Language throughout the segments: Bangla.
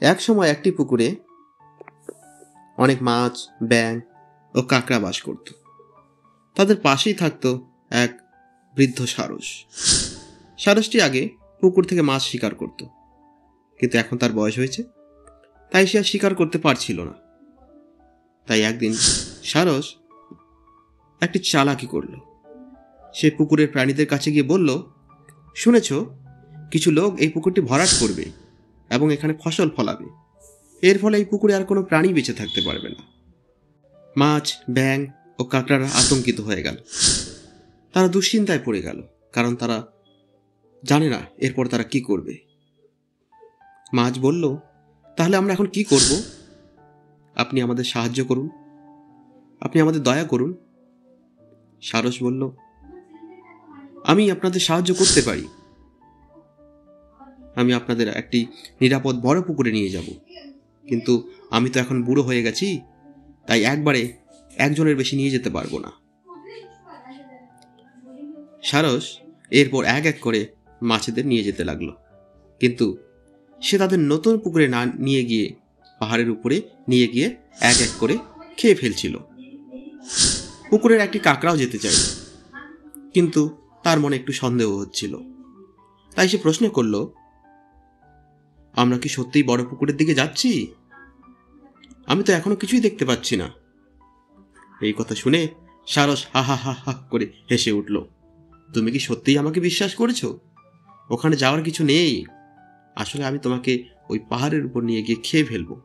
এক সময় একটি পুকুরে অনেক মাছ, ব্যাঙ ও কাঁকড়া বাস করত। তাদের পাশেই থাকত এক বৃদ্ধ সারস। সারসটি আগে পুকুর থেকে মাছ শিকার করত, কিন্তু এখন তার বয়স হয়েছে, তাই সে আর শিকার করতে পারছিল না। তাই একদিন সারস একটি চালাকি করল। সে পুকুরের প্রাণীদের কাছে গিয়ে বলল, শুনেছ, কিছু লোক এই পুকুরটি ভরাট করবে এবং এখানে ফসল ফলাবে। এর ফলে এই পুকুরে আর কোনো প্রাণী বেঁচে থাকতে পারবে না। মাছ, ব্যাঙ ও কাঁকড়ারা আতঙ্কিত হয়ে গেল। তারা দুশ্চিন্তায় পড়ে গেল, কারণ তারা জানে না এরপর তারা কি করবে। মাছ বলল, তাহলে আমরা এখন কি করব? আপনি আমাদের সাহায্য করুন, আপনি আমাদের দয়া করুন। সারস বলল, আমি আপনাদের সাহায্য করতে পারি। আমি আপনাদের একটি নিরাপদ বড় পুকুরে নিয়ে যাব, কিন্তু আমি তো এখন বুড়ো হয়ে গেছি, তাই একবারে একজনের বেশি নিয়ে যেতে পারবো না। সারস এরপর এক এক করে মাছেদের নিয়ে যেতে লাগলো, কিন্তু সে তাদের নতুন পুকুরে না নিয়ে গিয়ে পাহাড়ের উপরে নিয়ে গিয়ে এক এক করে খেয়ে ফেলছিল। পুকুরের একটি কাঁকড়াও যেতে চাইল, কিন্তু তার মনে একটু সন্দেহ হচ্ছিল। তাই সে প্রশ্ন করল, আমরা কি সত্যিই বড় পুকুরের দিকে যাচ্ছি? আমি তো এখনো কিছুই দেখতে পাচ্ছি না। এই কথা শুনে সারস হা হা হা হা করে হেসে উঠল। তুমি কি সত্যিই আমাকে বিশ্বাস করেছ? ওখানে যাওয়ার কিছু নেই। আসলে আমি তোমাকে ওই পাহাড়ের উপর নিয়ে গিয়ে খেয়ে ফেলবো।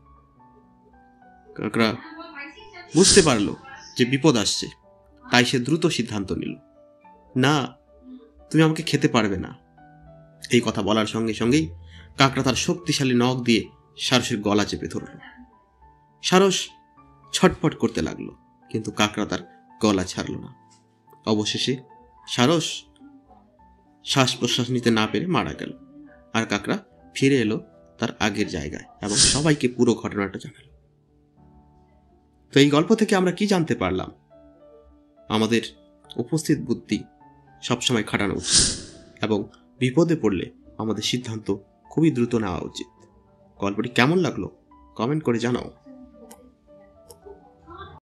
কাঁকড়া বুঝতে পারলো যে বিপদ আসছে, তাই সে দ্রুত সিদ্ধান্ত নিল, না, তুমি আমাকে খেতে পারবে না। এই কথা বলার সঙ্গে সঙ্গেই কাঁকড়া তার শক্তিশালী নখ দিয়ে সারসের গলা চেপে ধরল। সারস ছটফট করতে লাগলো, কিন্তু কাঁকড়া তার গলা ছাড়ল না। অবশেষে সারস শ্বাস প্রশ্বাস নিতে না পেরে মারা গেল, আর কাঁকড়া ফিরে এলো তার আগের জায়গায় এবং সবাইকে পুরো ঘটনাটা জানালো। তো এই গল্প থেকে আমরা কি জানতে পারলাম? আমাদের উপস্থিত বুদ্ধি সবসময় খাটানো উচিত এবং বিপদে পড়লে আমাদের সিদ্ধান্ত খুবই দ্রুত নেওয়া উচিত। গল্পটি কেমন লাগলো কমেন্ট করে জানাও।